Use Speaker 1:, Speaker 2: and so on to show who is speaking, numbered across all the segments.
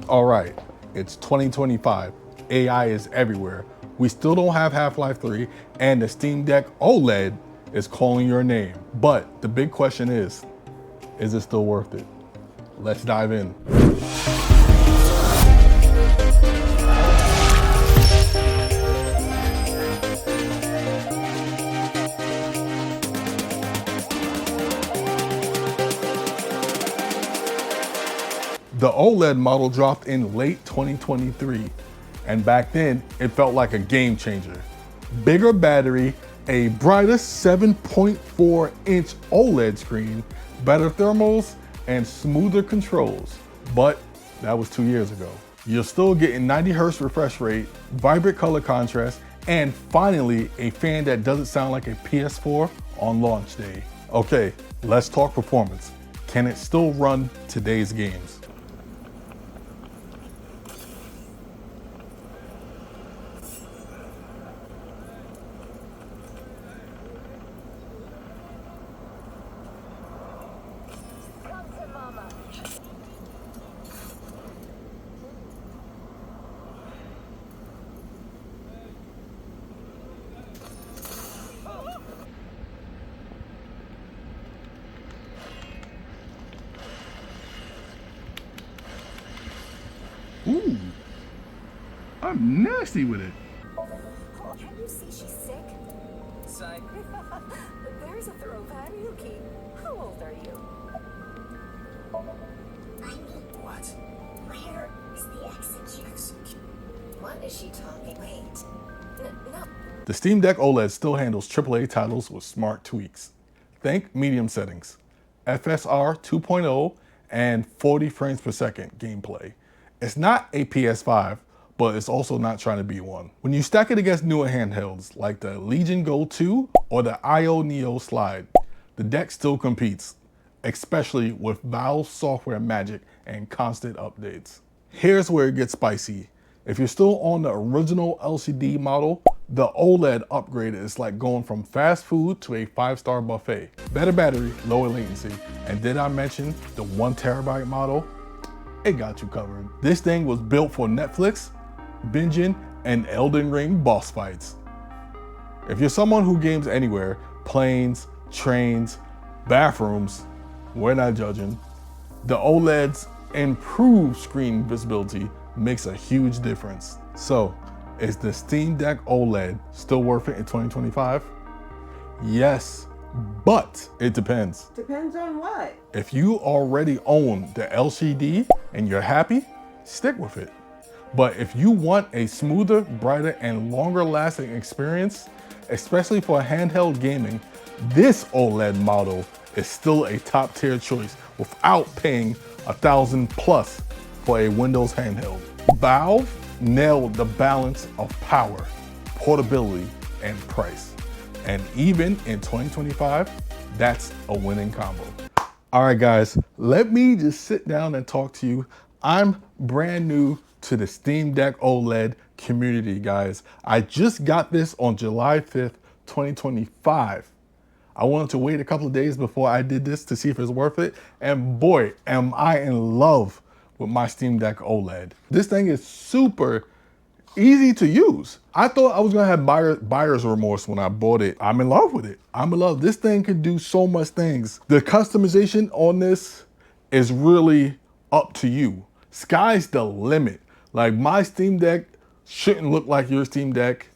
Speaker 1: All right, it's 2025. AI is everywhere. We still don't have Half-Life 3, and the Steam Deck OLED is calling your name. But the big question is it still worth it? Let's dive in. The OLED model dropped in late 2023, and back then it felt like a game changer. Bigger battery, a brighter 7.4-inch OLED screen, better thermals, and smoother controls. But that was 2 years ago. You're still getting 90 Hz refresh rate, vibrant color contrast, and finally a fan that doesn't sound like a PS4 on launch day. Okay, let's talk performance. Can it still run today's games? Ooh, I'm nasty with it.
Speaker 2: Can you see she's sick?
Speaker 3: Psych.
Speaker 2: There's a throwback, Yuki. How old are you?
Speaker 4: I mean,
Speaker 3: What?
Speaker 4: where is the execution? What is she talking? Wait. No.
Speaker 1: The Steam Deck OLED still handles AAA titles with smart tweaks. Think medium settings, FSR 2.0, and 40 frames per second gameplay. It's not a PS5, but it's also not trying to be one. When you stack it against newer handhelds like the Legion Go 2 or the IO Neo Slide, the deck still competes, especially with Valve's software magic and constant updates. Here's where it gets spicy. If you're still on the original LCD model, the OLED upgrade is like going from fast food to a 5-star buffet. Better battery, lower latency, and did I mention the 1TB model? It got you covered. This thing was built for Netflix, binging, and Elden Ring boss fights. If you're someone who games anywhere, planes, trains, bathrooms, we're not judging. The OLED's improved screen visibility makes a huge difference. So, is the Steam Deck OLED still worth it in 2025? Yes, but it depends.
Speaker 5: Depends on what?
Speaker 1: If you already own the LCD and you're happy, stick with it. But if you want a smoother, brighter, and longer lasting experience, especially for handheld gaming, this OLED model is still a top tier choice without paying $1,000+ for a Windows handheld. Valve nailed the balance of power, portability, and price. And even in 2025, that's a winning combo. All right, guys, let me just sit down and talk to you. I'm brand new to the Steam Deck OLED community, guys. I just got this on July 5th, 2025. I wanted to wait a couple of days before I did this to see if it's worth it. And boy, am I in love with my Steam Deck OLED. This thing is super easy to use. I thought I was gonna have buyer's remorse when I bought it. I'm in love with it. I'm in love. This thing can do so much things. The customization on this is really up to you. Sky's the limit. Like, my Steam Deck shouldn't look like your Steam Deck.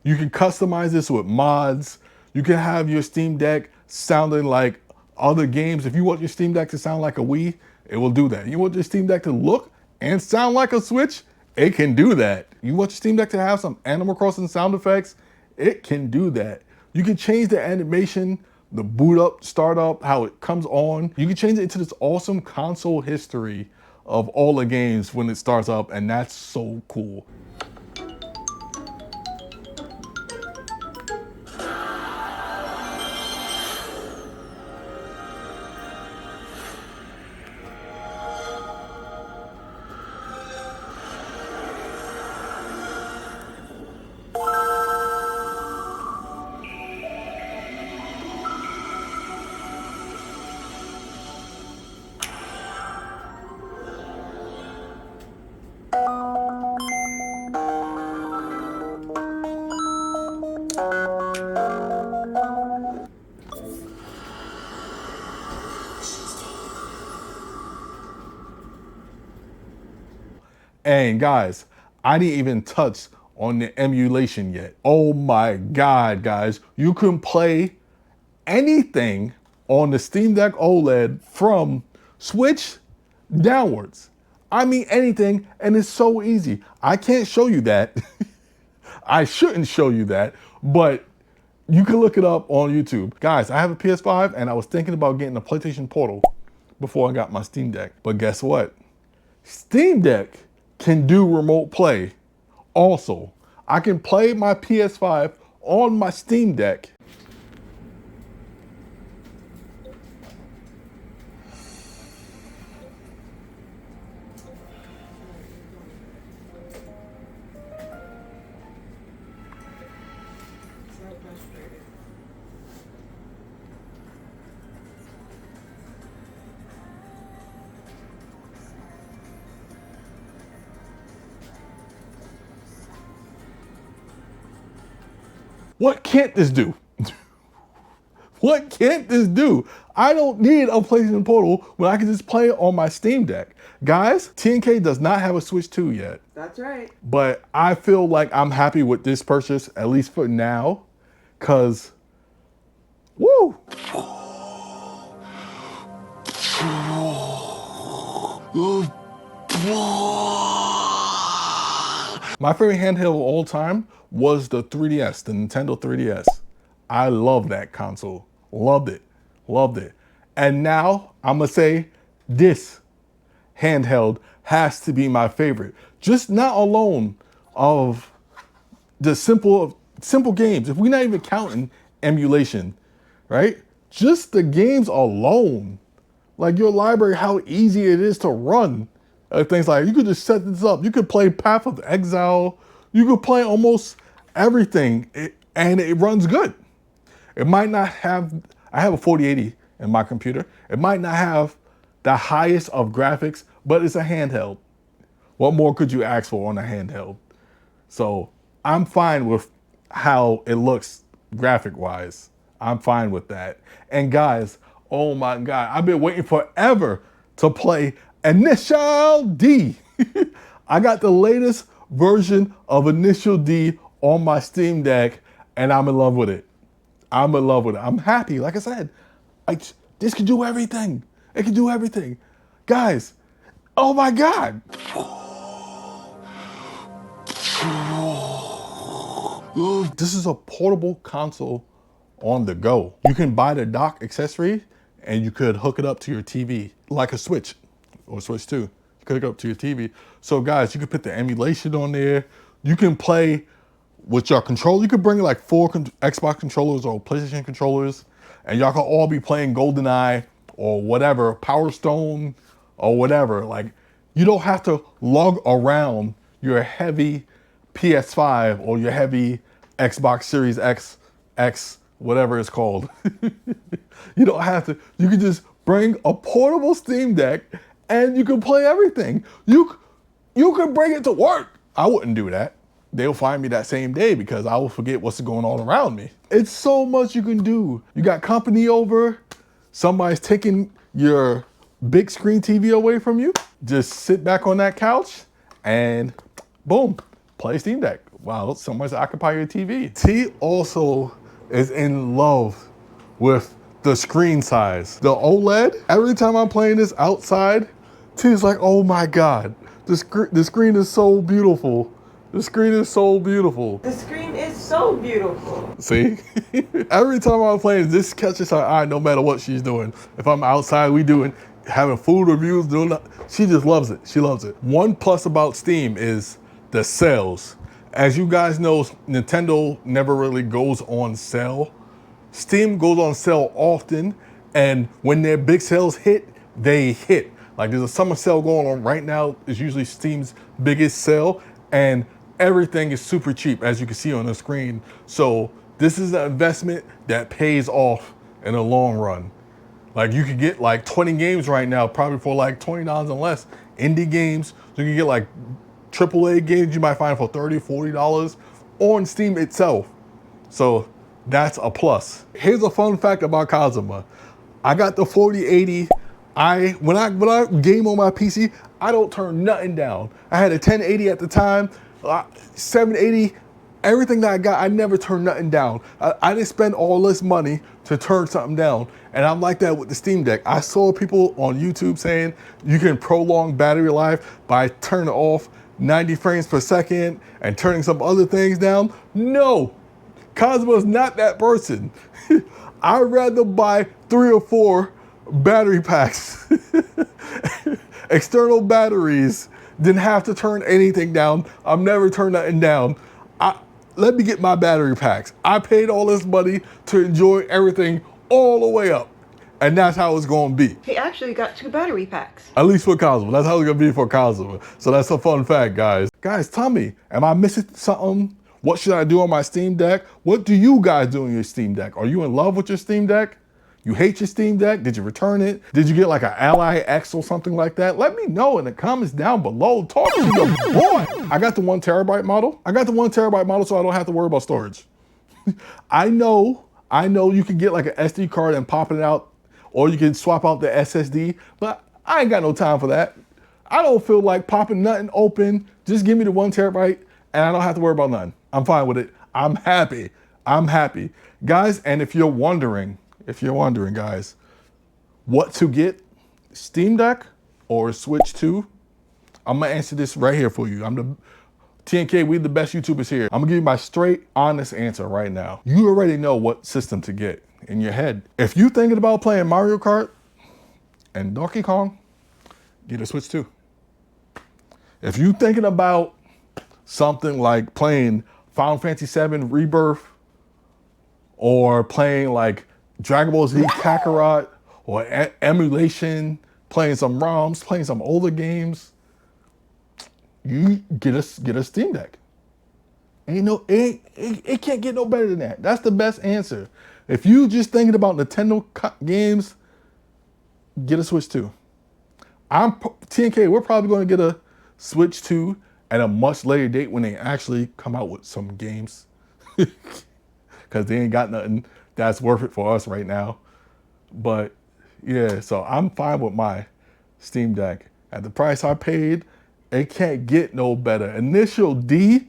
Speaker 1: You can customize this with mods. You can have your Steam Deck sounding like other games. If you want your Steam Deck to sound like a Wii, it will do that. You want your Steam Deck to look and sound like a Switch? It can do that. You want your Steam Deck to have some Animal Crossing sound effects? It can do that. You can change the animation, the boot up, start up, how it comes on. You can change it into this awesome console history of all the games when it starts up, and that's so cool. And guys, I didn't even touch on the emulation yet. Oh my God, guys, you can play anything on the Steam Deck OLED from Switch downwards. I mean anything, and it's so easy. I can't show you that. I shouldn't show you that, but you can look it up on YouTube. Guys, I have a PS5 and I was thinking about getting a PlayStation Portal before I got my Steam Deck. But guess what? Steam Deck can do remote play also. I can play my PS5 on my Steam Deck. What can't this do? What can't this do? I don't need a PlayStation Portal when I can just play it on my Steam Deck. Guys, TNK does not have a Switch 2 yet.
Speaker 3: That's right.
Speaker 1: But I feel like I'm happy with this purchase, at least for now, because, woo! My favorite handheld of all time was the 3DS, the Nintendo 3DS. I love that console. Loved it. Loved it. And now I'm gonna say this handheld has to be my favorite. Just not alone of the simple games. If we're not even counting emulation, right? Just the games alone. Like your library, how easy it is to run. Things like you could just set this up. You could play Path of Exile. You could play almost everything, and it runs good. It might not have, I have a 4080 in my computer. It might not have the highest of graphics, but it's a handheld. What more could you ask for on a handheld? So I'm fine with how it looks graphic wise. I'm fine with that. And guys, oh my God, I've been waiting forever to play Initial D. I got the latest version of Initial D on my Steam Deck and I'm in love with it. I'm in love with it. I'm happy. Like I said, this can do everything. It can do everything. Guys, oh my God. This is a portable console on the go. You can buy the dock accessory and you could hook it up to your TV like a Switch or Switch 2. You could hook it up to your TV. So guys, you could put the emulation on there. You can play with your controller. You could bring like 4 Xbox controllers or PlayStation controllers and y'all can all be playing GoldenEye or whatever, Power Stone or whatever. Like you don't have to lug around your heavy PS5 or your heavy Xbox Series X, whatever it's called. You don't have to. You can just bring a portable Steam Deck and you can play everything. You can bring it to work. I wouldn't do that. They'll find me that same day because I will forget what's going on around me. It's so much you can do. You got company over, somebody's taking your big screen TV away from you. Just sit back on that couch and boom, play Steam Deck. Wow, someone's occupy your TV. T also is in love with the screen size. The OLED, every time I'm playing this outside, T's like, oh my God, the screen is so beautiful. The screen is so beautiful.
Speaker 3: The screen is so beautiful.
Speaker 1: See? Every time I'm playing, this catches her eye no matter what she's doing. If I'm outside, having food reviews, she just loves it. She loves it. One plus about Steam is the sales. As you guys know, Nintendo never really goes on sale. Steam goes on sale often, and when their big sales hit, they hit. Like there's a summer sale going on right now. It's usually Steam's biggest sale, and everything is super cheap, as you can see on the screen. So this is an investment that pays off in the long run. Like you could get like 20 games right now, probably for like $20 and less. Indie games, so you can get like AAA games you might find for $30, $40 on Steam itself. So that's a plus. Here's a fun fact about Kazuma. I got the 4080. When I game on my PC, I don't turn nothing down. I had a 1080 at the time, 780. Everything that I got, I never turned nothing down. I didn't spend all this money to turn something down. And I'm like that with the Steam Deck. I saw people on YouTube saying you can prolong battery life by turning off 90 frames per second and turning some other things down. No, Cosmo's not that person. I'd rather buy 3 or 4 battery packs, external batteries, than have to turn anything down. I've never turned nothing down. Let me get my battery packs. I paid all this money to enjoy everything all the way up. And that's how it's gonna be.
Speaker 3: He actually got 2 battery packs.
Speaker 1: At least for Cosmo. That's how it's gonna be for Cosmo. So that's a fun fact, guys. Guys, tell me, am I missing something? What should I do on my Steam Deck? What do you guys do on your Steam Deck? Are you in love with your Steam Deck? You hate your Steam Deck? Did you return it? Did you get like an Ally X or something like that? Let me know in the comments down below. Talk to your boy. I got the 1 terabyte model. I got the 1 terabyte model so I don't have to worry about storage. I know you can get like an SD card and pop it out, or you can swap out the SSD, but I ain't got no time for that. I don't feel like popping nothing open. Just give me the 1 terabyte and I don't have to worry about nothing. I'm fine with it. I'm happy. I'm happy. Guys, and if you're wondering, guys, what to get, Steam Deck or Switch 2, I'm gonna answer this right here for you. I'm the TNK, we the best YouTubers here. I'm gonna give you my straight, honest answer right now. You already know what system to get in your head. If you're thinking about playing Mario Kart and Donkey Kong, get a Switch 2. If you're thinking about something like playing Final Fantasy VII Rebirth or playing like Dragon Ball Z Kakarot or emulation, playing some ROMs, playing some older games, you get a Steam Deck. It can't get no better than that. That's the best answer. If you just thinking about Nintendo games, get a Switch 2. TNK, we're probably going to get a Switch 2 at a much later date when they actually come out with some games. Because they ain't got nothing that's worth it for us right now. But yeah, so I'm fine with my Steam Deck. At the price I paid, it can't get no better. Initial D,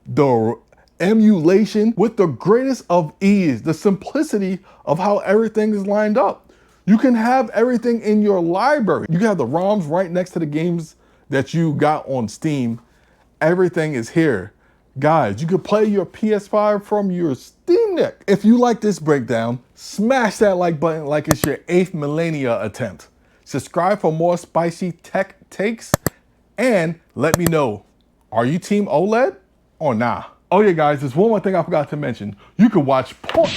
Speaker 1: the emulation with the greatest of ease, the simplicity of how everything is lined up. You can have everything in your library. You can have the ROMs right next to the games that you got on Steam. Everything is here. Guys, you can play your PS5 from your Steam Deck. If you like this breakdown, smash that like button like it's your 8th millennia attempt. Subscribe for more spicy tech takes and let me know, are you team OLED or nah? Oh yeah guys, there's one more thing I forgot to mention. You can watch porn.